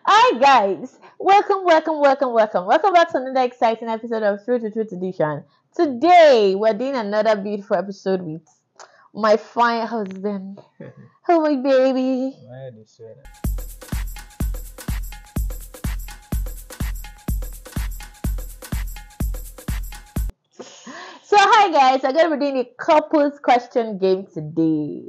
Hi guys, welcome back to another exciting episode of True to Truth Edition. Today we're doing another beautiful episode with my fine husband. Oh my baby. So hi guys, I'm gonna be doing a couples question game today.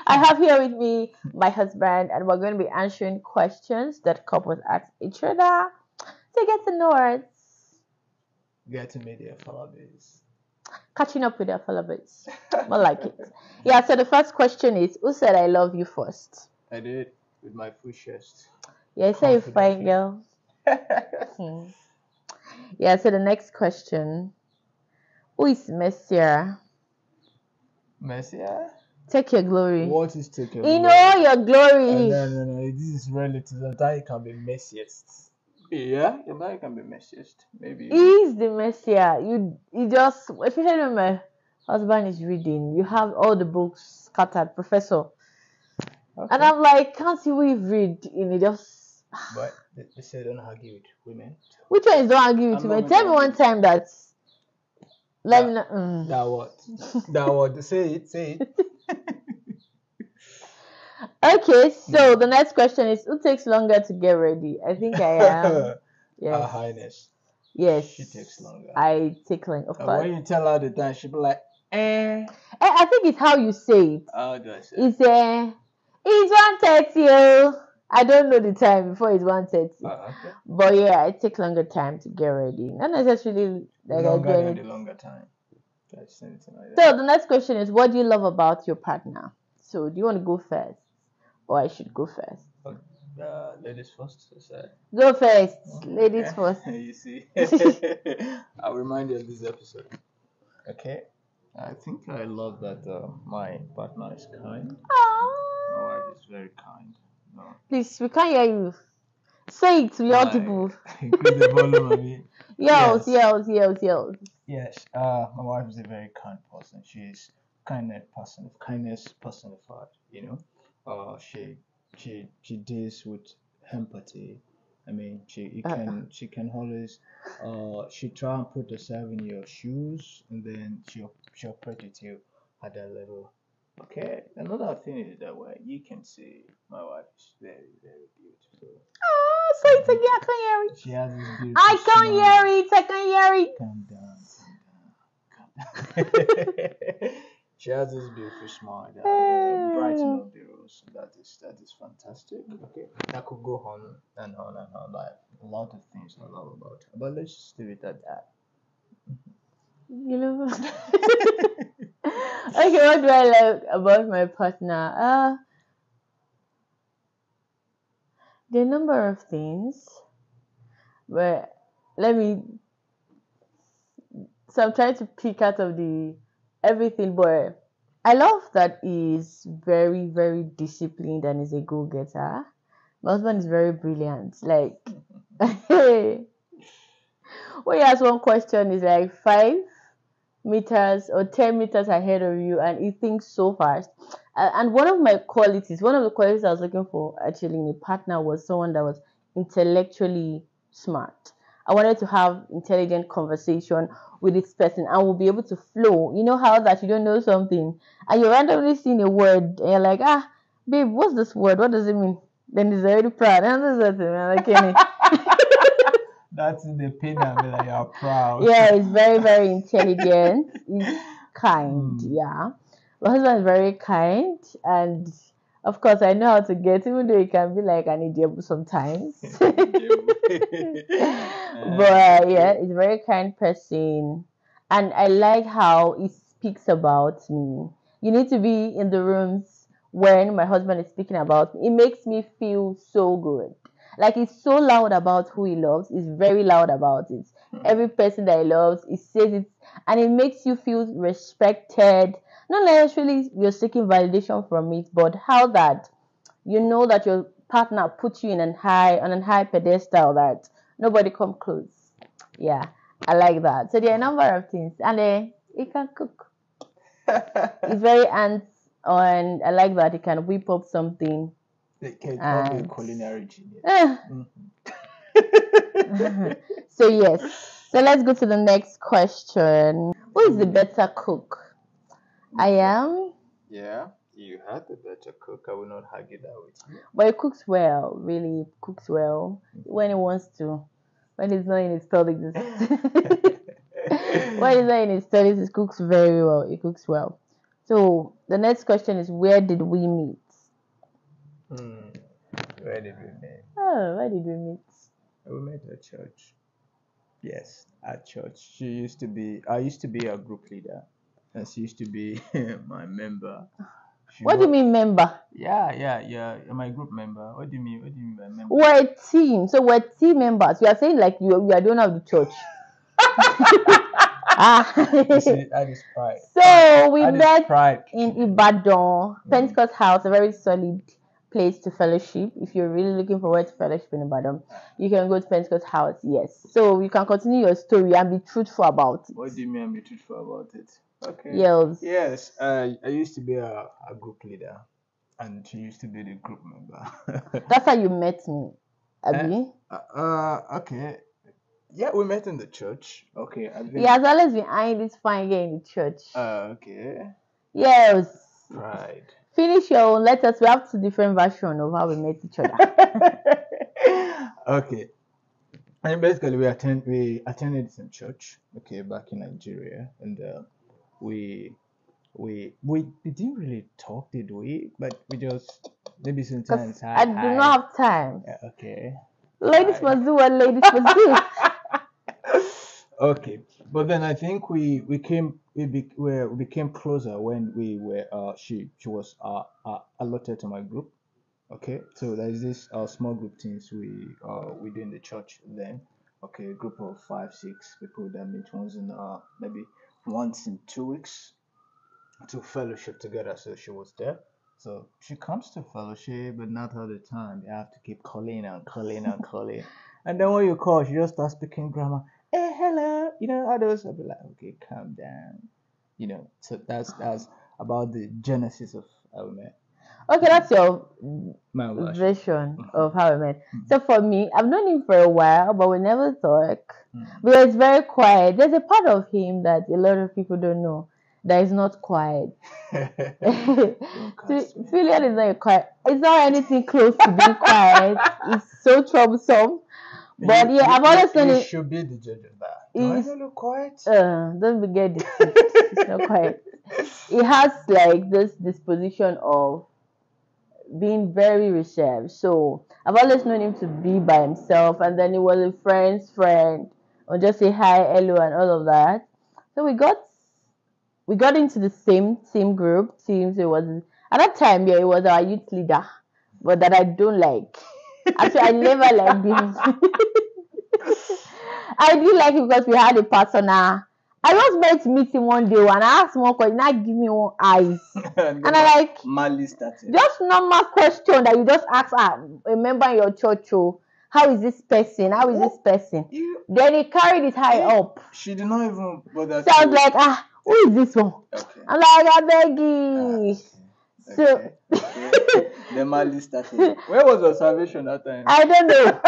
I have here with me my husband, and we're going to be answering questions that couples ask each other to get to know us, Get to meet their followers. catching up with their followers. More like it. Yeah, so the first question is, who said I love you first? I did with my full chest. Yeah, I say you fine girl. Yeah, so the next question, who is messier? Messiah? Take your glory. What is taking You know your glory. No. This is relative. Sometimes it can be messiest. Yeah, sometimes it can be messiest. Maybe. He's the messier. You just, especially when my husband is reading, you have all the books scattered, professor. Okay. And I'm like, can't see what you read in it. Just. But they say don't argue with women. Which one is don't argue with me? Tell me one time that. Let me know. That what? That what? Say it. Okay, so the next question is, who takes longer to get ready? I think I am. Yes. Her Highness. Yes. She takes longer. I take long, of course. When you tell her the time, she'll be like, I think it's how you say it. How do I say it? It's 1:30. I don't know the time before it's 1:30. Okay. But yeah, I take longer time to get ready. Not necessarily like Longer I do than anything. the longer time. That's anything like So that. the next question is, what do you love about your partner? So do you want to go first, or I should go first? Ladies first. Go first, ladies first. You see, I'll remind you of this episode. Okay. I think I love that my partner is kind. Aww. My wife is very kind. No. Please, we can't hear you. Say it to audible. Increase the volume of it. Yells. Yes. My wife is a very kind person. She's kindness personified. You know. She deals with empathy. I mean, she can always she try and put herself in your shoes, and then she'll put with you at that level. Okay. Another thing is that way you can see my wife is very very beautiful. Oh, say it again. I can't hear it. She has this beautiful. I can't hear it. I can't hear it. Calm down. She has this beautiful smile that brighten up the rose. That is fantastic. Okay, that could go on and on and on. Like a lot of things I love about her. But let's just leave it at that. You know. Okay, what do I like about my partner? There are a number of things, but let me. So I'm trying to pick out of the everything, but I love that he's very, very disciplined and is a go-getter. My husband is very brilliant. Like, when you ask one question, is like 5 meters or 10 meters ahead of you, and he thinks so fast. And one of the qualities I was looking for actually in a partner was someone that was intellectually smart. I wanted to have intelligent conversation with this person and will be able to flow. You know how that you don't know something and you're randomly seeing a word and you're like, babe, what's this word? What does it mean? Then he's already proud. And this is like, That's in the pain. I'll be like, you're proud. Yeah, he's very, very intelligent. He's kind. Yeah. My husband is very kind, and of course, I know how to get, even though he can be like an idiot sometimes. But yeah, he's a very kind person, and I like how he speaks about me. You need to be in the rooms when my husband is speaking about me. It makes me feel so good. Like, he's so loud about who he loves. He's very loud about it. Every person that he loves, he says it, and it makes you feel respected. Not necessarily you're seeking validation from it, but how that you know that your partner puts you on a high pedestal that nobody come close. Yeah, I like that. So there are a number of things, and he can cook. He's very And I like that he can whip up something. It can probably a And culinary genius. eh. So yes. So let's go to the next question. Who is the better cook? I am. Yeah, you had the better cook. I will not argue that with you. But he cooks well, really cooks well when he wants to. When he's not in his studies. When he's not in his studies, he cooks very well. He cooks well. So the next question is, where did we meet? Where did we meet? Oh, where did we meet? We met at church. Yes, at church. I used to be a group leader, and she used to be my member. What do you mean member? Yeah. My group member. What do you mean? What do you mean by member? We're a team. So we're team members. You are saying like you are the owner of the church. You see, that is pride. So we That is met pride. in Ibadan, Pentecost House, a very solid place to fellowship. If you're really looking for where to fellowship in Ibadan, you can go to Pentecost House. Yes. So you can continue your story and be truthful about it. What do you mean I'm be truthful about it? Okay. Yes. Yes. I used to be a group leader, and she used to be the group member. That's how you met me, Abby. Okay. Yeah, we met in the church. Okay. He has always been eyeing this fine girl in the church. Okay. Yes. Right. Finish your own letters. We have two different versions of how we met each other. Okay. And basically, we attended some church. Okay, back in Nigeria, and we didn't really talk, did we? But we just maybe sometimes I do not have time. Yeah, okay. Ladies must do what ladies must do. Okay, but then I think we became closer when we were she was allotted to my group. Okay, so there's this small group things we do in the church then. Okay, a group of 5, 6 people that meet maybe once in 2 weeks to fellowship together. So she was there. So she comes to fellowship, but not all the time. You have to keep calling and calling and calling. And then when you call, she just starts speaking grammar. Hey, hello. All those. I'll be like, okay, calm down. So that's about the genesis of how we met. Okay, that's your My version of how we met. So for me, I've known him for a while, but we never talk. Because it's very quiet. There's a part of him that a lot of people don't know that is not quiet. Filian is not quiet. It's not anything close to being quiet. It's so troublesome. But yeah, I've always known it. Should be the judge of that. Do I look quiet? Don't forget this. It's not quiet. It has like this disposition of being very reserved. So I've always known him to be by himself, and then he was a friend's friend, or just say hi, hello, and all of that. So we got into the same team group. Teams. It was at that time, yeah, it was our youth leader, but that I don't like. Actually, I never liked him. I didn't like him because we had a personal. I was meant to meet him one day, and I asked him one question. Now give me one eyes, and I like malice started. Just normal question that you just ask a member in your church. Oh, how is this person? How is this person? Then he carried it high up. She did not even bother. So I was like, who is this one? Okay. I'm like, I beg you. So the malice started. Where was your salvation that time? I don't know.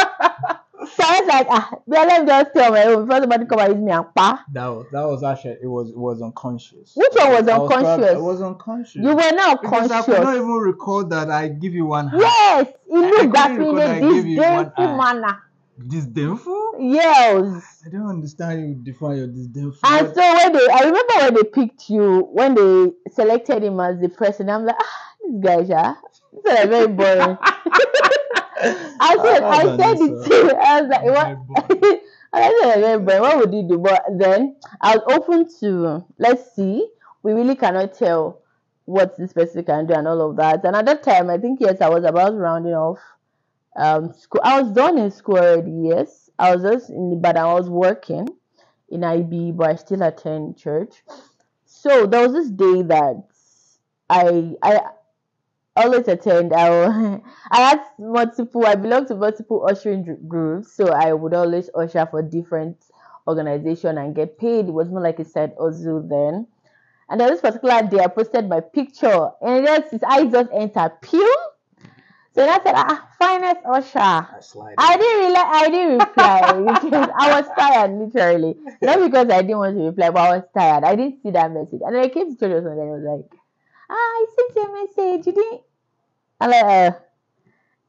So I was like, let me just tell my own. Before somebody come and use me and pa. That was actually it was unconscious. Which one was unconscious? It was unconscious. You were not because conscious. I could not even recall that I give you one hand. Yes, it looked that in a disdainful manner. Disdainful? Yes. I don't understand you define your disdainful. And so I remember when they picked you, when they selected him as the president, I'm like, this guy, this is very boring. I said it to you. I was like, what? I said, very boring. What would you do? But then I was open to, let's see. We really cannot tell what this person can do and all of that. And at that time, I think, yes, I was about rounding off school. I was done in school already, yes. I was just but I was working in IB, but I still attend church. So there was this day that I always attend. I had I belong to multiple ushering groups, so I would always usher for different organizations and get paid. It was more like a side hustle then. And on this particular day, I posted my picture, and then his eyes just entered, pew. So I said, finest Usher. I didn't reply because I was tired, literally. Not because I didn't want to reply, but I was tired. I didn't see that message. And then I came to church and I was like, I sent you a message. You didn't? I'm like,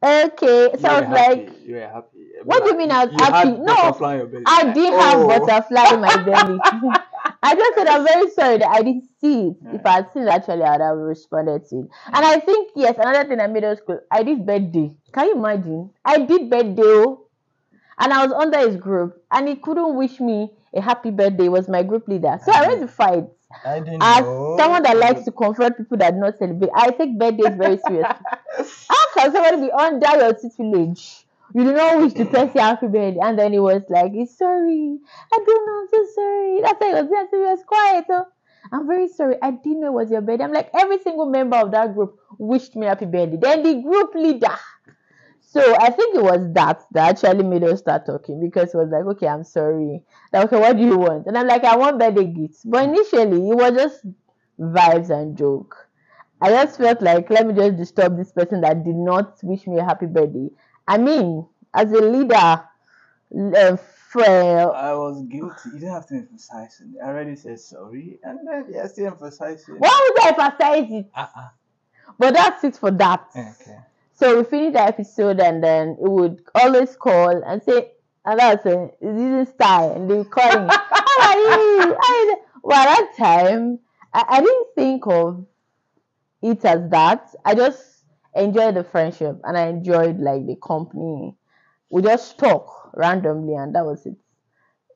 okay. So I was like, you were happy. what do you mean I was happy? No, I I did have butterfly in my belly. I just said I'm very sorry that I didn't see it. If I had seen it, actually, I would have responded to it. And I think, yes, another thing that made us cool, I did birthday. Can you imagine? I did birthday, and I was under his group, and he couldn't wish me a happy birthday. He was my group leader. So I went to fight. I didn't As know. someone that likes to confront people that do not celebrate, I take birthdays very seriously. How can somebody be under your tutelage? You do not wish to person happy birthday, and then he was like, "He's sorry. I don't know. I'm so sorry." That's why he was there. So he was quiet. Oh. I'm very sorry. I didn't know it was your birthday. I'm like, every single member of that group wished me happy birthday. Then the group leader. So I think it was that actually made us start talking, because it was like, okay, I'm sorry. Like, okay, what do you want? And I'm like, I want birthday gifts. But initially, it was just vibes and joke. I just felt like, let me just disturb this person that did not wish me a happy birthday. I mean, as a leader, I was guilty. You didn't have to emphasize it. I already said sorry, and then you're still emphasizing. why would I emphasize it? But that's it for that. Okay. So we finished the episode, and then it would always call and say, and that's it, it's using style, and they call me, how are you? Well, at that time, I didn't think of it as that. I just enjoyed the friendship, and I enjoyed like the company. We just talk randomly, and that was it.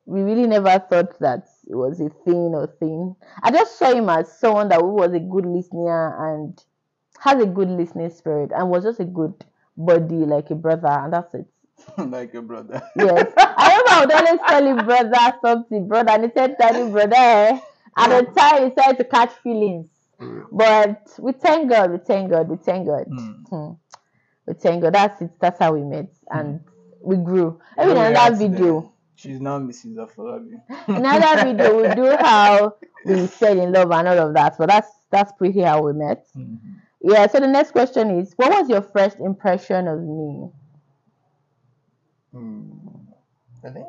We really never thought that it was a thing or thing. I just saw him as someone that was a good listener and has a good listening spirit, and was just a good buddy, like a brother, and that's it. Like a brother. Yes. I remember I would always call him brother something, brother, and he said tiny brother. At the time he started to catch feelings. But we thank God, we thank God, we thank God. We thank God. That's it. That's how we met. And we grew. Even in another video. She's now Mrs. Afolabi. Another video we do how we fell in love and all of that. But that's pretty how we met. Yeah, so the next question is, what was your first impression of me? I think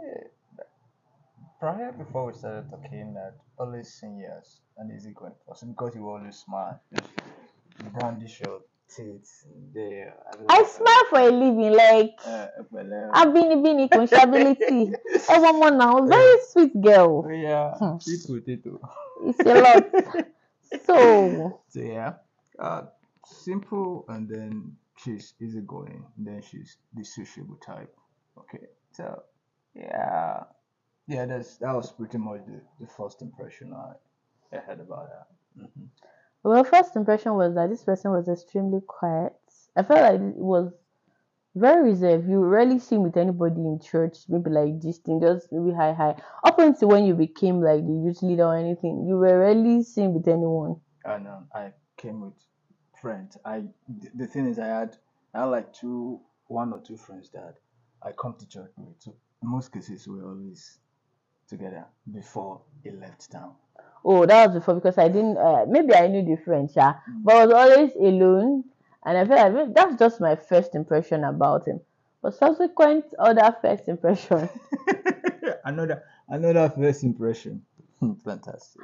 prior, before we started talking, that always seen you as an easygoing person, because you always smile, just brandish your teeth there. I smile for a living, like I've been in consciability. Everyone now, very sweet girl. Yeah, potato. It's a lot. So yeah, simple, and then she's easygoing, then she's the sociable type. Okay, so yeah, that was pretty much the first impression I had about her. Well, first impression was that this person was extremely quiet. I felt like it was very reserved. You rarely see him with anybody in church, maybe like this thing, just maybe hi. Up until when you became like the youth leader or anything, you were rarely seen with anyone. And I came with friends. The thing is, I had like one or two friends that I come to church with. So in most cases, we were always together before he left town. Oh, that was before, because I didn't. Maybe I knew the French, but I was always alone, and I felt like that's just my first impression about him. But subsequent other first impression, another first impression, fantastic.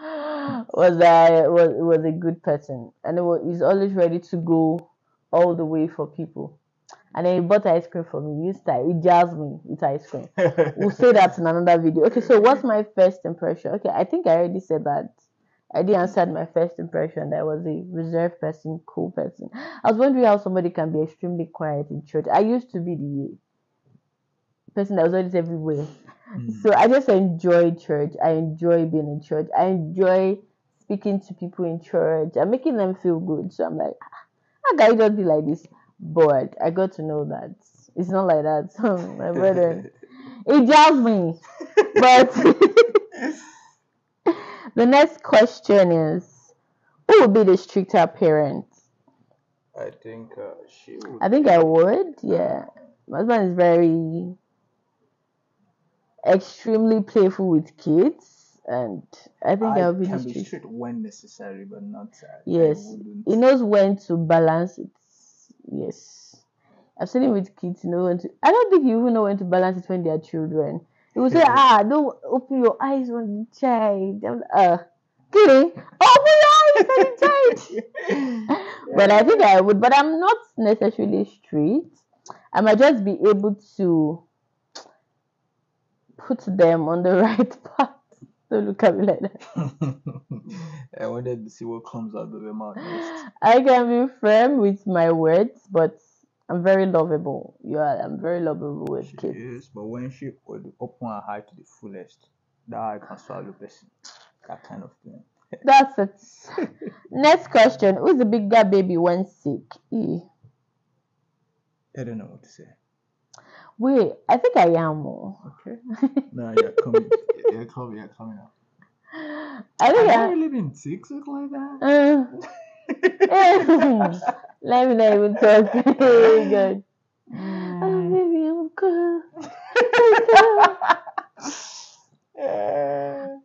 was a good person, and he's always ready to go all the way for people. And then he bought ice cream for me. He jazzed me with ice cream. We'll say that in another video. Okay, so what's my first impression? Okay, I think I already said that. I did answer my first impression that I was a reserved person, cool person. I was wondering how somebody can be extremely quiet in church. I used to be the person that was always everywhere. So I just enjoy church. I enjoy being in church. I enjoy speaking to people in church and making them feel good. So I'm like, how can you just be like this? But I got to know that it's not like that. So my brother, it jars me. But the next question is, who would be the stricter parent? I think she would. I think I would. Yeah, my husband is very extremely playful with kids, and I think I I'll be the can be street. strict when necessary, but not. I Yes, wouldn't. he knows when to balance it. Yes, I've seen it with kids. You know when to. I don't think you even know when to balance it when they are children. He will say, "Ah, don't open your eyes on the child." Okay, open your eyes on the child. But I think I would. But I'm not necessarily strict. I might just be able to put them on the right path. Don't look at me like that. I wanted to see what comes out of your mouth next. I can be firm with my words, but I'm very lovable. I'm very lovable with She kids. is, but when she would open her heart to the fullest, that I can swallow person. That kind of thing. That's it. Next question. Who's the bigger baby when sick? I don't know what to say. Wait, I think I am. Okay. No, you're coming. You're coming up. I think Have you really been sick like that? Let me not even talk. Good. Oh, baby, I'm cool.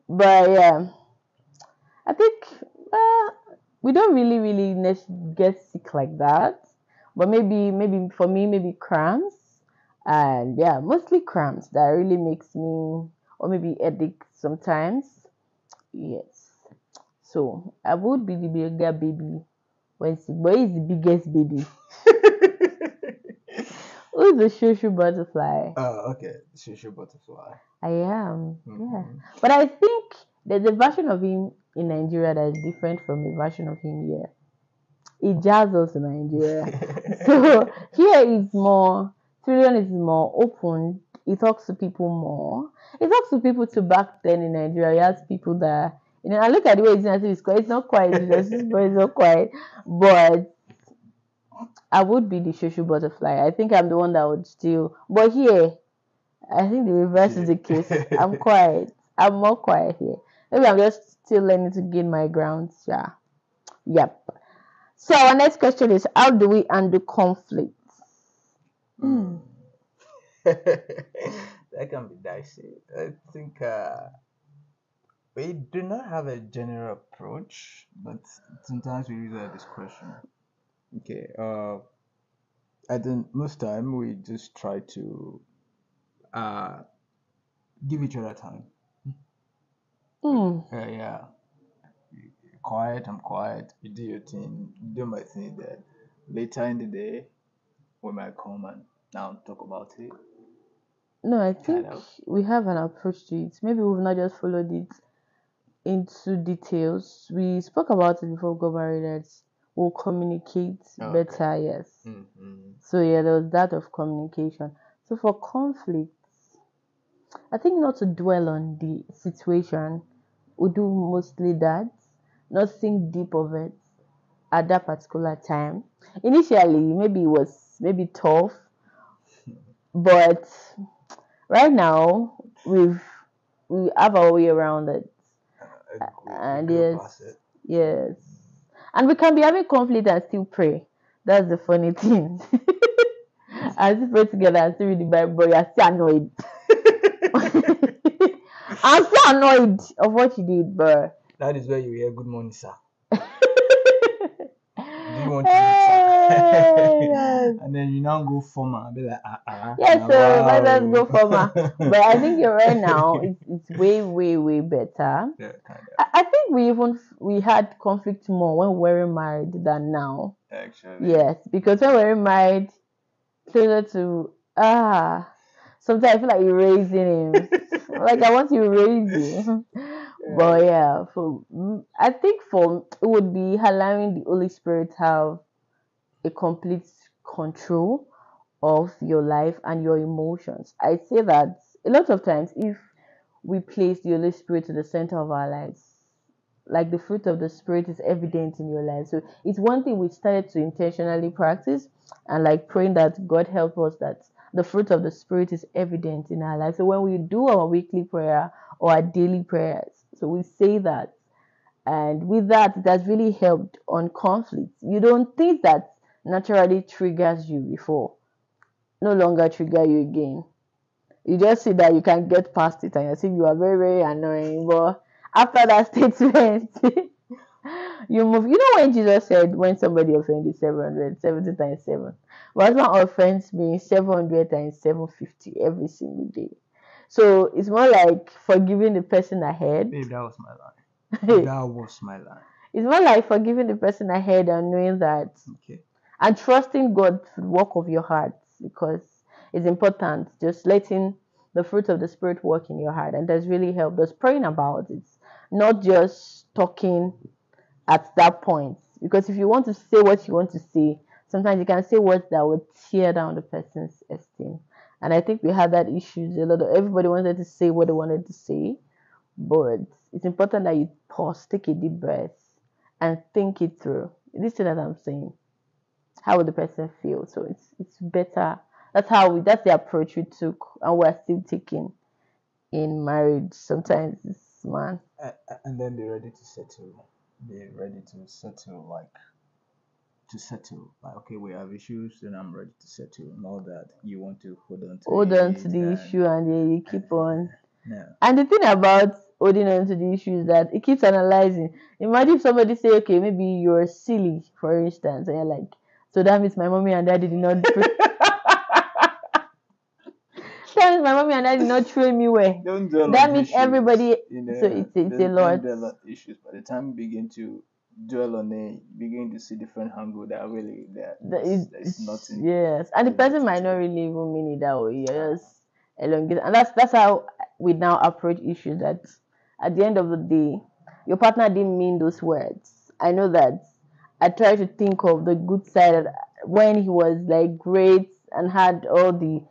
But yeah, I think we don't really get sick like that. But maybe for me, maybe cramps, and yeah, mostly cramps that really makes me, or maybe headache sometimes. Yes. So I would be the bigger baby when sick, but he's the biggest baby. Who's the shushu butterfly? Oh, okay. Shushu butterfly. I am. Mm-hmm. Yeah. But I think there's a version of him in Nigeria that is different from a version of him here. He jazz us in Nigeria. So here is more, Trillion is more open. He talks to people more. He talks to people too back then in Nigeria. He has people that, I look at the way it's quiet. It's not quiet, but it's not quiet. But I would be the shushu butterfly. I think I'm the one that would still, but here, I think the reverse is the case. I'm quiet. I'm more quiet here. Maybe I'm just still learning to gain my grounds. Yeah. Yep. So our next question is, how do we handle conflict? That can be dicey. I think we do not have a general approach, but sometimes we use our discretion. Okay. I think most time we just try to uh give each other time. Yeah. You're quiet. I'm quiet. You do your thing. You do my thing. Then later in the day, we might come and now talk about it. No, I Kind think of. we have an approach to it. Maybe we've not just followed it into details. We spoke about it before we got married that we'll communicate better, yes. Mm-hmm. So yeah, there was that of communication. So for conflicts, I think not to dwell on the situation. We do mostly that, not think deep of it at that particular time. Initially, maybe it was maybe tough, but right now we have our way around it. And yes, and we can be having conflict and still pray. That's the funny thing. I still pray together and still read the Bible, but you're still annoyed. I'm still annoyed of what you did, bro. That is where you hear good morning, sir. Do you want to eat, sir? And then you now go formal and be like, Yes, so let us go formal. But I think you're right now. It's way better. Yeah, kind of. I think we had conflict more when we were married than now. Actually. Yes, because when we were married, closer to sometimes I feel like you're raising him. Like I want you to raise him. But yeah, I think for it would be allowing the Holy Spirit have a complete control of your life and your emotions. I say that a lot of times if we place the Holy Spirit to the center of our lives, like the fruit of the Spirit is evident in your life. So it's one thing we started to intentionally practice and like praying that God help us that the fruit of the Spirit is evident in our life. So when we do our weekly prayer or our daily prayers, so we say that, and with that, it has really helped on conflict. You don't think that naturally triggers you before, no longer trigger you again. You just see that you can get past it and you think you are very, very annoying. But After that statement, you move. You know when Jesus said, when somebody offends you 700, 70 times 7. But one offends me 700 times 750 every single day. So it's more like forgiving the person ahead. Babe, that was my line. That was my line. It's more like forgiving the person ahead and knowing that, Okay. and trusting God to the work of your heart, because it's important. Just letting the fruit of the Spirit work in your heart, and that's really helped. Just praying about it, not just talking at that point. Because if you want to say what you want to say, sometimes you can say words that would tear down the person's esteem. And I think we had that issues. Everybody wanted to say what they wanted to say, but it's important that you pause, take a deep breath, and think it through. This thing that I'm saying, how would the person feel? So it's better. That's the approach we took, and we're still taking in marriage. Sometimes it's man. And then they're ready to settle. They're ready to settle, like okay, we have issues, then I'm ready to settle, and all that. You want to Hold on to the issue, and then you keep on. No. And the thing about holding on to the issue is that it keeps analyzing. Imagine if somebody say, okay, maybe you're silly, for instance, and you're like, so that means my mommy and daddy did not. That means my mommy and daddy did not train me well. Don't dwell that on means issues, everybody. So it's a lot. Don't dwell on issues. By the time you begin to dwell on it, you begin to see different angle that really there's nothing. Yes, and the person might not really even mean it that way. You're just elongated, and that's how we now approach issues. That at the end of the day, your partner didn't mean those words. I know that. I try to think of the good side when he was like great and had all the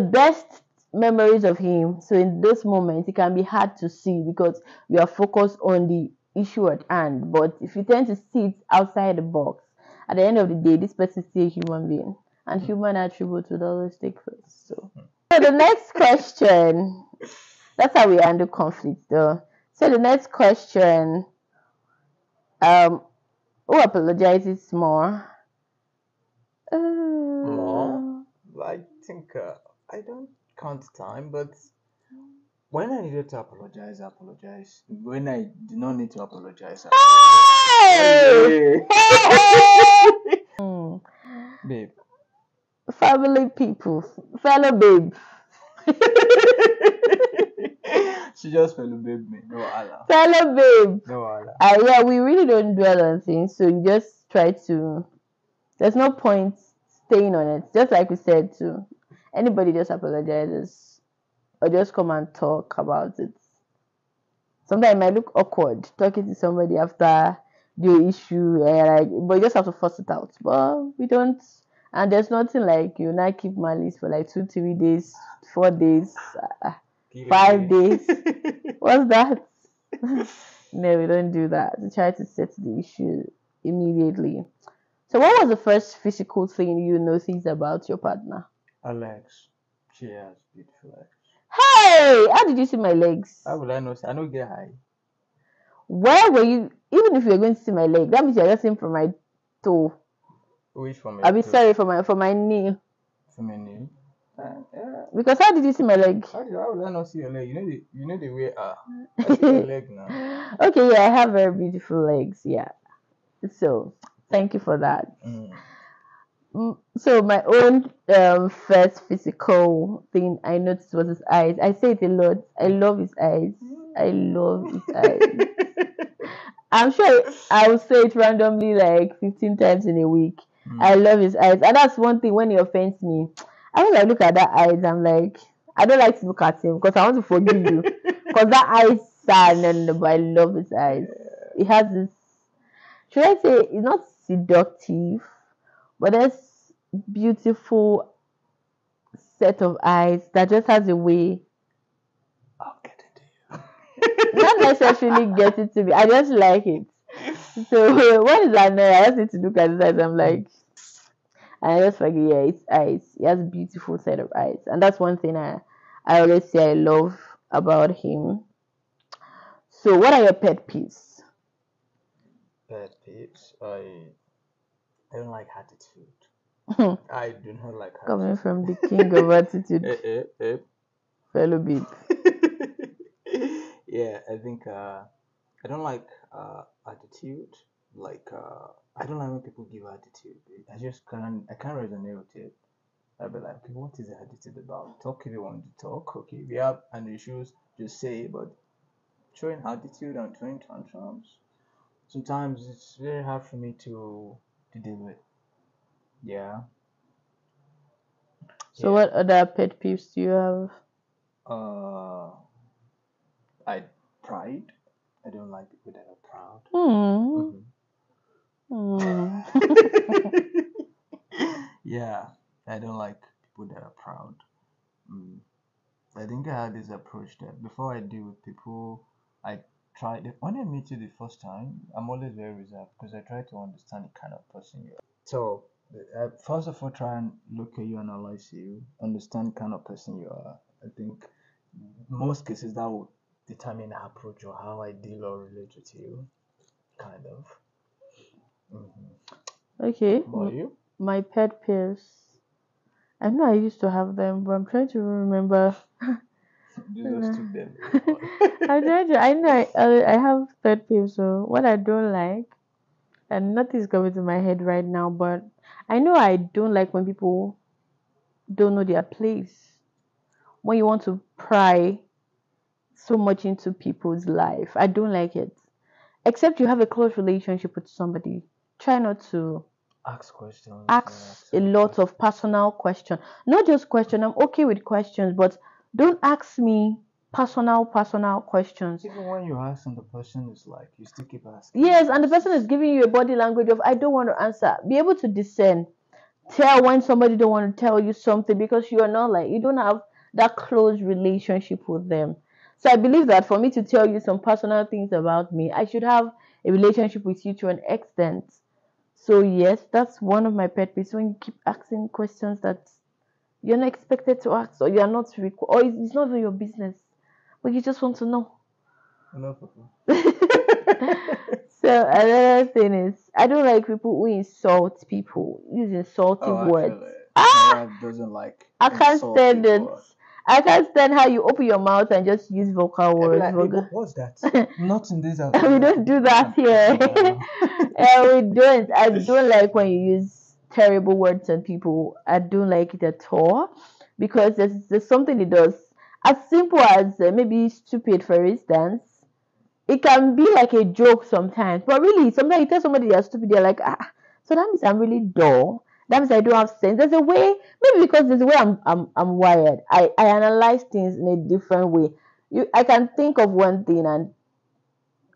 best memories of him. So in those moments, it can be hard to see because you are focused on the issue at hand. But if you tend to see it outside the box, at the end of the day, this person is still a human being, and human attributes would always take first. So the next question, that's how we handle conflict, though. So the next question, who apologizes more? More? I think I don't count time, but when I needed to apologize, I apologize. When I did not need to apologize, I apologize. Hey! Babe. Family people, fellow babe. She just fellow babe me. No Allah. Fellow babe. No Allah. Yeah, we really don't dwell on things, so you just try to. There's no point staying on it. Just like we said too, anybody just apologizes or just come and talk about it. Sometimes it might look awkward talking to somebody after the issue, but you just have to force it out. But we don't, and there's nothing like you now keep malice for like 2, 3 days, 4 days, 5 days. What's that? No, we don't do that. We try to settle the issue immediately. So what was the first physical thing you noticed about your partner? Her legs. She has beautiful legs. Hey! How did you see my legs? How would I know? I don't get high. Where were you? Even if you're going to see my leg, that means you're just seeing from my toe. Which from my I'll be sorry for my knee. From my knee? Because how did you see my leg? How would I not see your leg? You know the way I see your leg now. Okay, yeah, I have very beautiful legs, yeah. So thank you for that. So my own first physical thing I noticed was his eyes. I say it a lot. I love his eyes. I love his eyes. I'm sure I will say it randomly like 15 times in a week. I love his eyes. And that's one thing when he offends me. I when I look at that eyes, I'm like, I don't like to look at him because I want to forgive you. Because that eyes sad, but I love his eyes. It has this, should I say, it's not seductive, but there's beautiful set of eyes that just has a way. I'll get it to you. Not necessarily get it to me. I just like it. So what is that? I just need to look at his eyes. I'm like, and I just forget. Yeah, it's eyes. He has a beautiful set of eyes, and that's one thing I always say I love about him. So, what are your pet peeves? Pet peeves. I don't like attitude. I do not like attitude. Coming from the king of attitude. Fellow babe. Yeah, I think I don't like attitude. Like I don't like when people give attitude. I can't resonate with it. I'll be like, okay, what is the attitude about? Talk if you want to talk. Okay, if you have an issues, just say. But showing attitude and throwing tantrums, sometimes it's very hard for me to deal with. Yeah, So, yeah. what other pet peeves do you have? Uh, I pride. I don't like people that are proud. Hmm. Mhm. Hmm. Yeah, I don't like people that are proud. Mm. I think I had this approach that before I deal with people, I when I meet you the first time, I'm always very reserved because I try to understand the kind of person you are. So, first of all, try and look at you, analyze you, understand the kind of person you are. I think most cases that would determine the approach or how I deal or relate with you, kind of. Hmm. Okay. About you? My pet peeves. I know I used to have them, but I'm trying to remember. Jesus I'm took them away all. trying to. I know I have pet peeves. So what I don't like, and nothing's coming to my head right now, but I know I don't like when people don't know their place. When you want to pry so much into people's life, I don't like it. Except you have a close relationship with somebody, try not to Ask questions, ask ask a all lot questions. of personal questions. Not just question. I'm okay with questions, but don't ask me personal questions. Even when you ask and the person is like, you still keep asking. Yes, and the person is giving you a body language of I don't want to answer. Be able to discern. Tell when somebody don't want to tell you something because you are not like you don't have that close relationship with them. So I believe that for me to tell you some personal things about me, I should have a relationship with you to an extent. So yes, that's one of my pet peeves when you keep asking questions that you're not expected to ask or you're not or it's not even your business, but you just want to know. Enough of So another thing is I don't like people who insult people, use insultive Oh, words. actually, my Ah, wife doesn't like I can't insultive stand it. words. I can't stand how you open your mouth and just use vocal I'd be words. like, hey, what's that? Not in this house. I'd be We like, don't do that here. no. We don't. I don't like when you use terrible words on people. I don't like it at all because there's something it does. As simple as maybe stupid, for instance, it can be like a joke sometimes. But really, sometimes you tell somebody they're stupid, they're like, ah, so that means I'm really dull. That means I don't have sense. There's a way, maybe because there's a way I'm wired. I analyze things in a different way. I can think of one thing and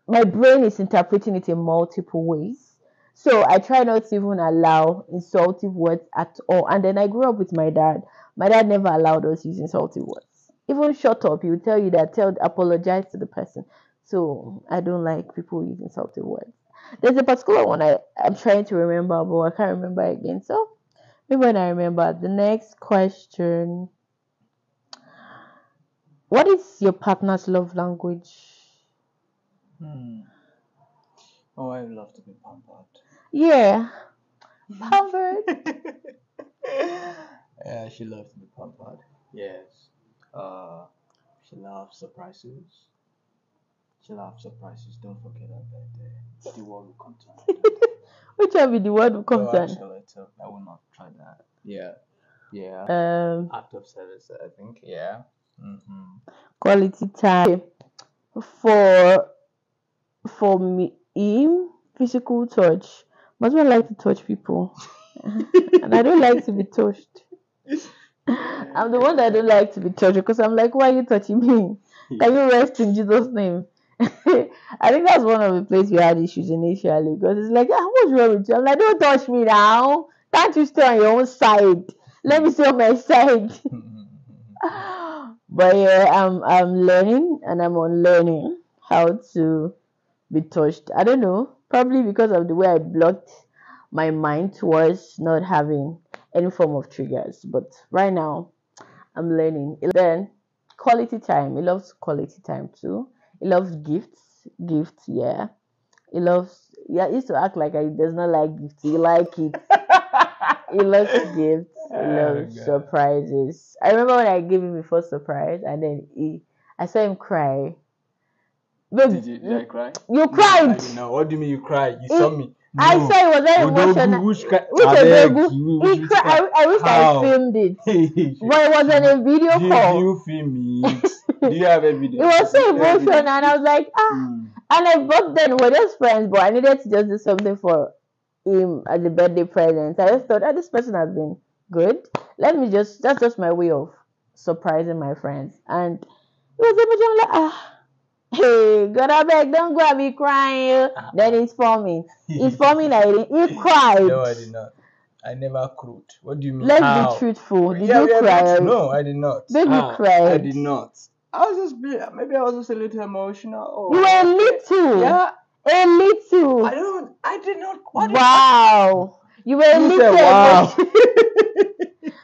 my brain is interpreting it in multiple ways. So I try not to even allow insultive words at all. And then I grew up with my dad. My dad never allowed us use insultive words. Even shut up, he would tell you that apologize to the person. So I don't like people using insultive words. There's a particular one I'm trying to remember, but I can't remember again. So maybe when I remember, the next question: what is your partner's love language? Hmm. My wife loves to be pampered. Yeah, Harvard. Yeah, she loves to be pampered. Yes. Uh, she loves surprises. She loves surprises. Don't forget her birthday. The world will come to an end one day. Which one be the word will come No, to an actually, so I will not try that. Yeah. Yeah. um Act of service, I think. Yeah. Mm-hmm. quality time for me him physical touch. But I don't like to touch people, and I don't like to be touched. I'm the one that don't like to be touched because I'm like, why are you touching me? Can Yeah. you rest in Jesus' name? I think that's one of the places we had issues initially because it's like, ah, what's wrong with you? I'm like, don't touch me now. Can't you stay on your own side? Let me stay on my side. But yeah, I'm learning and I'm unlearning how to be touched. I don't know, probably because of the way I blocked my mind towards not having any form of triggers. But right now, I'm learning. Then quality time. He loves quality time too. He loves gifts. Gifts, yeah. He loves. Yeah, he used to act like I does not like gifts. He like it. He loves gifts. He Oh loves god. surprises. I remember when I gave him the first surprise, and then I saw him cry. Babe, Did I cry? you No, I cried. did not. What do you mean you cried? You saw It, me. I No. saw it was very Odogu, emotional. which cry? Which I was very beg good. you. He Which cried. cry? I wish I How? filmed it, Did but it was on a video do call. you film it? Do you have It evidence? was so Do you have emotional, evidence? and I was like, ah. Mm. And I both then we're just friends, but I needed to just do something for him as a birthday present. I just thought, oh, this person has been good. Let me just that's just my way of surprising my friends. And it was emotional. I'm like, ah, hey, God, I beg, don't go and be crying. Then it's forming. It's forming. He cried. No, I did not. I never cried. What do you mean? Let's be How? truthful. Did Yeah, you we are being cry? no, I did not. Baby How? I cried. did not. I was just maybe I was just a little emotional. Oh, You were a okay. little. Yeah, A little. I did not. What did Wow. You were a you little said? Wow.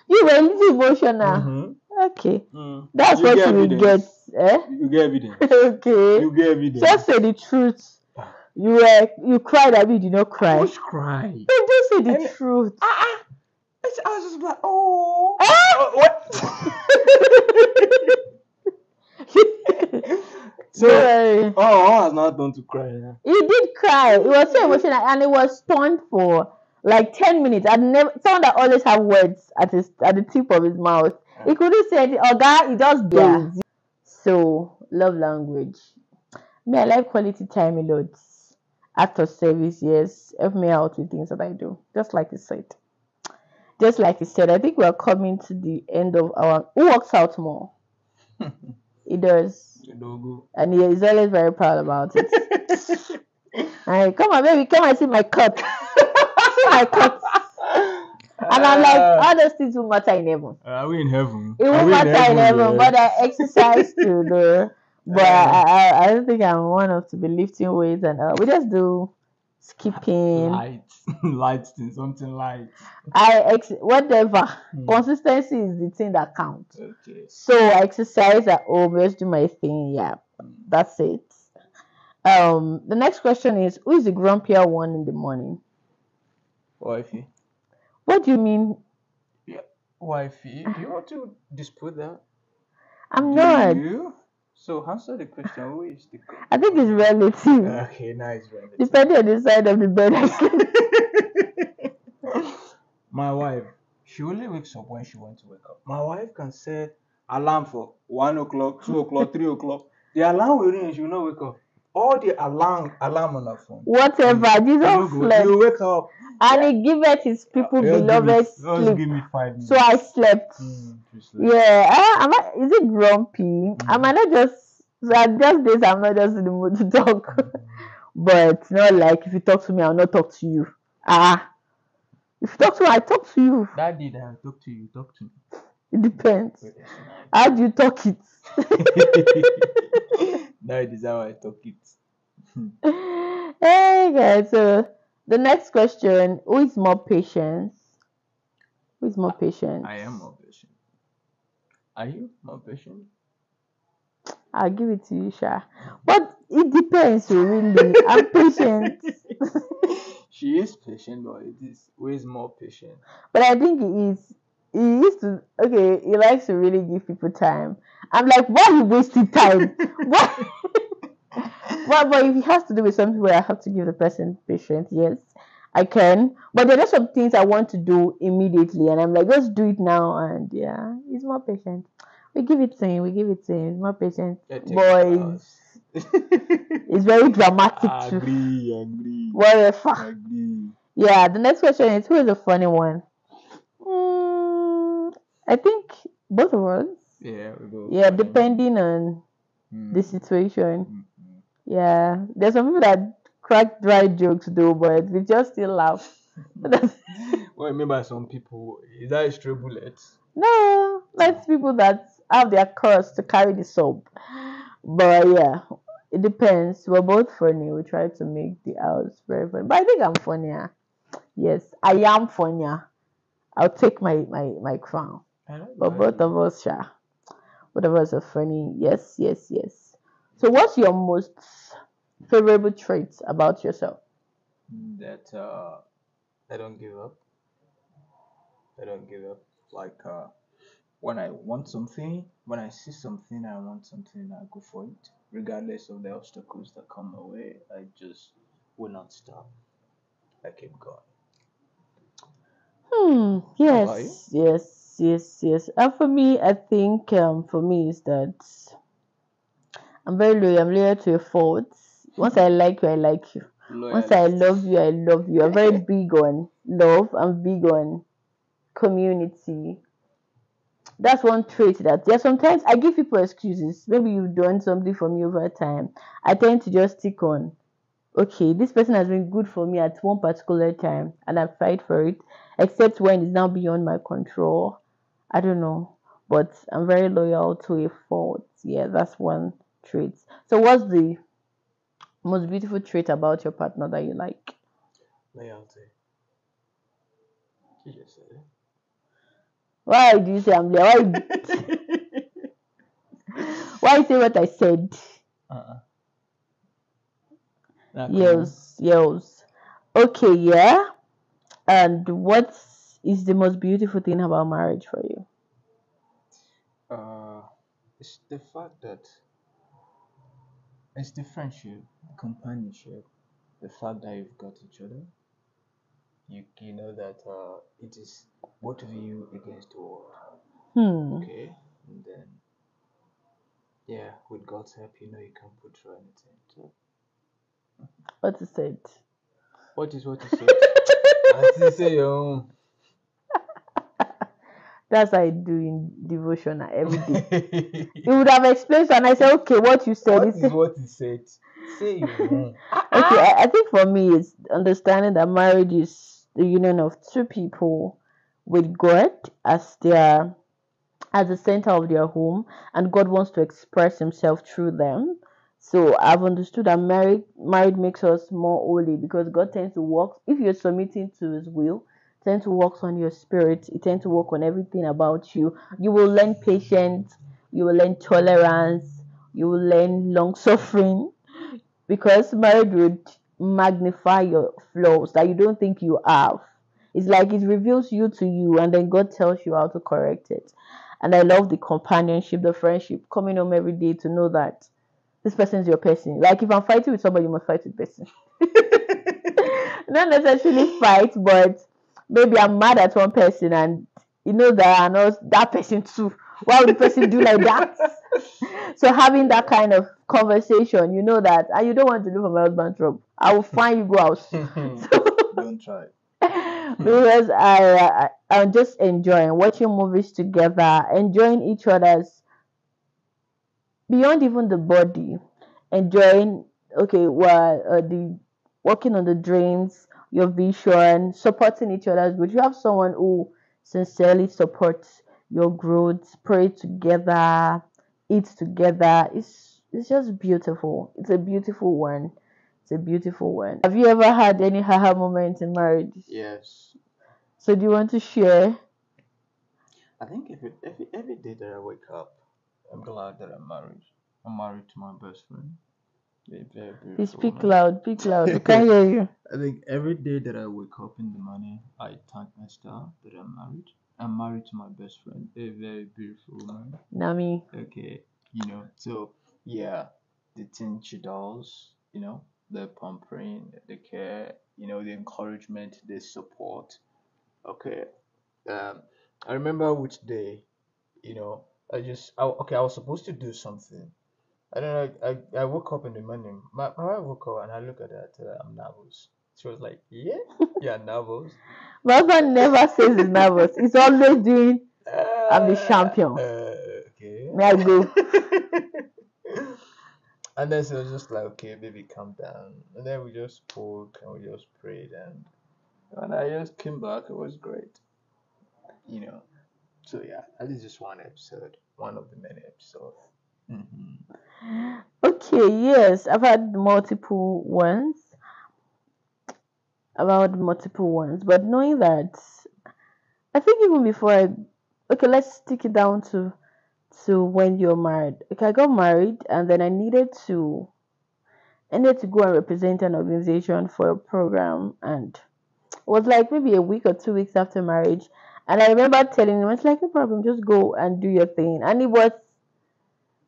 You were a little emotional. Mm-hmm. Okay. Mm. That's You what get you will get. evidence. Eh? You get evidence. Okay. You get evidence. Just say the truth. You cried, I mean, you did not I cry. was crying. Then just say the And truth. I was just like, oh, Ah! what? So, Don't worry. I was not done to cry. Yeah. He did cry. It was so emotional, and it was stunned for like 10 minutes. I'd never someone that always have words at the tip of his mouth. He couldn't say anything. Oh God, he just dozed. So love language. Me, I like quality time a lot. Act of service, yes. Help me out with things that I do. Just like he said. Just like he said, I think we are coming to the end of our. Who works out more? He does. And he is always very proud about it. Alright, come on, baby, come and see my cut. See my cut. And I'm like, all those things will matter in heaven. Are we in heaven? It will matter in heaven, but I exercise to do. But I don't think I'm one of to be lifting weights, and we just do skipping. Light thing, something light. Whatever. Consistency is the thing that counts. Okay. So I exercise at home, just do my thing. Yeah, that's it. The next question is, who is the grumpier one in the morning? Wifey. What do you mean? Yeah, wifey. Do you want to dispute that? I'm not. You? So answer the question. Who is the grumpier? I think it's relative. Okay, nice, relative. Depending on the side of the bed I sleep. My wife, she only wakes up when she wants to wake up. My wife can set alarm for 1 o'clock, 2 o'clock, 3 o'clock. The alarm will ring and she will not wake up. All the alarm on her phone. Whatever, Jesus slept. You wake up. And he giveth his people beloved sleep. Give me 5 minutes. So I slept. Yeah. Is it grumpy? I might not just. So at just this, I'm not just in the mood to talk. But not like if you talk to me, I'll not talk to you. If you talk to me, I talk to you. That did I talk to you? Talk to me. It depends. How do you talk it? That is how I talk it. Hey guys, so the next question: who is more patient? Who is more patient? I am more patient. Are you more patient? I'll give it to you, Sha. But it depends, really. I'm patient. She is patient, but it is who is more patient. But I think he used to, okay, he likes to really give people time. I'm like, why are you wasting time? What? But if it has to do with something where I have to give the person patience, yes, I can. But there are some things I want to do immediately, and I'm like, let's do it now. And yeah, he's more patient. We give it to him. He's more patient. Boys. It's very dramatic too. Agree. Whatever. Agree. Yeah, the next question is, who is the funny one? I think both of us. Yeah, we both. Yeah, depending on the situation. Yeah, there's some people that crack dry jokes though, but we just still laugh. What you mean by some people? Is that a stray bullet? No, that's people that have their curse to carry the soap. But yeah, it depends. We're both funny. We try to make the house very funny. But I think I'm funnier. Yes, I am funnier. I'll take my crown. But both of us are funny. Yes. So what's your most favorable trait about yourself? That I don't give up. Like when I want something, when I see something, I want something, I go for it. regardless of the obstacles that come my way, I just will not stop. I keep going. How about you? Yes, yes, yes, yes. And for me, I think for me is that I'm very loyal. I'm loyal to a fault. Once I like you, I like you. Once I Loyalist. love you, I love you. I'm very big on love. I'm big on community. That's one trait that there's sometimes I give people excuses. Maybe you've done something for me over time. I tend to just stick on, okay, this person has been good for me at one particular time and I fight for it, except when it's now beyond my control. I don't know. But I'm very loyal to a fault. Yeah, that's one trait. So what's the most beautiful trait about your partner that you like? Loyalty. You just said Why do you say I'm loyal? it. Why you say what I said? uh-uh. Not common. Yes, yes. Okay, yeah. And what is the most beautiful thing about marriage for you? Uh, it's the fact that it's the friendship, the companionship, the fact that you've got each other. You know that it is both of you against the world. Hmm. Okay, and then yeah, with God's help, you know you can put through anything. So What is it? what is what you said? I still say your own. That's how I do in devotional every day. He would have explained, and I said, okay, what you said. What He is said, what he said? Say your own. okay, I think for me, it's understanding that marriage is the union of two people with God as their at the center of their home, and God wants to express Himself through them. So I've understood that married makes us more holy because God tends to work. If you're submitting to His will, tend to work on your spirit. It tends to work on everything about you. You will learn patience. You will learn tolerance. You will learn long suffering because marriage would magnify your flaws that you don't think you have. It's like it reveals you to you, and then God tells you how to correct it. And I love the companionship, the friendship, coming home every day to know that this person is your person. Like if I'm fighting with somebody, you must fight with the person. Not necessarily fight, but maybe I'm mad at one person, and you know that I know that person too. Why would the person do like that? So having that kind of conversation, you know that, and you don't want to do for my husband trouble. I will find you go out. So Don't try. because I'm just enjoying watching movies together, enjoying each other's beyond even the body, enjoying okay, well, the working on the dreams, your vision, supporting each other's growth. You have someone who sincerely supports your growth, pray together, eat together. It's just beautiful. It's a beautiful one. It's a beautiful one. Have you ever had any haha moments in marriage? Yes. So do you want to share? I think every day that I wake up, I'm glad that I'm married. I'm married to my best friend. A very Please beautiful speak woman. loud, speak loud. We can't hear you. I think every day that I wake up in the morning, I thank my star that I'm married. I'm married to my best friend, a very beautiful woman. Nami. Okay, so yeah, the things she does, the pampering, the care, the encouragement, the support. Okay, um, I remember which day, okay, I was supposed to do something. I don't know. I woke up in the morning. My wife woke up and I look at her. I tell her I'm nervous. She was like, "Yeah, yeah, nervous." My husband never says he's nervous. He's always doing, I'm the champion. Okay. May I go? And then she was just like, "Okay, baby, calm down." And then we just spoke and we just prayed, and when I just came back, it was great. You know. So yeah, that is just one episode, one of the many episodes. Hmm. Okay, yes, I've had multiple ones. I've had multiple ones, but knowing that, I think even before okay, let's stick it down to when you're married. Okay, I got married, and then I needed to go and represent an organization for a program, and it was like maybe a week or 2 weeks after marriage. And I remember telling him, it's like, no problem, just go and do your thing. And it was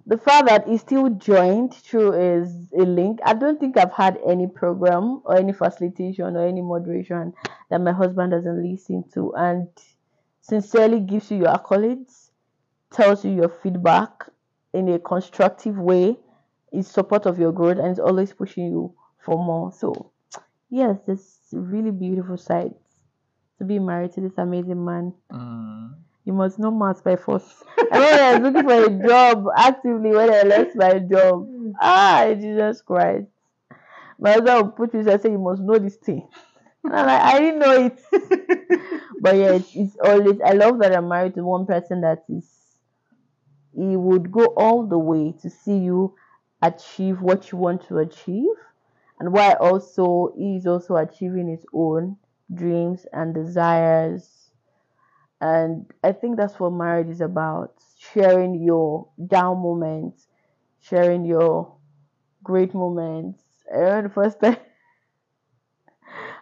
the fact that it's still joined through is a link. I don't think I've had any program or any facilitation or any moderation that my husband doesn't listen to and sincerely gives you your accolades, tells you your feedback in a constructive way, is support of your growth, and is always pushing you for more. So yes, it's really beautiful sight to be married to this amazing man. You must know maths by force. I remember I was looking for a job actively when I lost my job. Ah, Jesus Christ. My husband would put you and say, you must know this thing. And I'm like, I didn't know it. But yeah, it's always, I love that I'm married to one person that is, he would go all the way to see you achieve what you want to achieve. And while also, he is also achieving his own dreams and desires. And I think that's what marriage is about, sharing your down moments, sharing your great moments. I remember the first time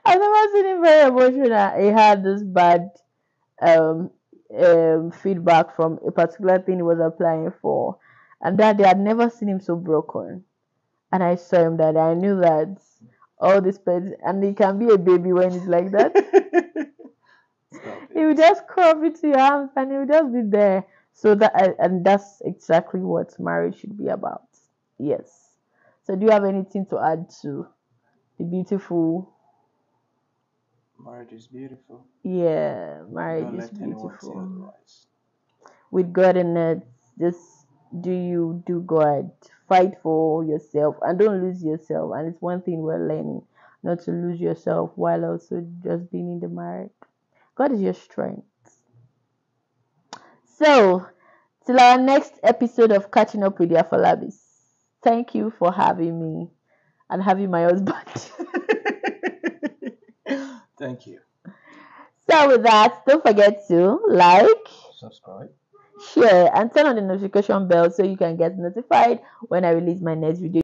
I've never seen him very emotional. He had this bad um, feedback from a particular thing he was applying for, and that day I'd never seen him so broken. And I saw him that I knew that all this person, and he can be a baby when he's like that. He would just crop into your arms and he would just be there. So that and that's exactly what marriage should be about. Yes. So do you have anything to add to the beautiful? Marriage is beautiful. Yeah, marriage Don't is let anyone say beautiful. otherwise. With God in it, just do you do God. Fight for yourself and don't lose yourself. And it's one thing we're learning, not to lose yourself while also just being in the marriage. God is your strength. So, till our next episode of Catching Up with the Afalabis. Thank you for having me and having my husband. Thank you. So, with that, don't forget to like, Subscribe. share, and turn on the notification bell so you can get notified when I release my next video.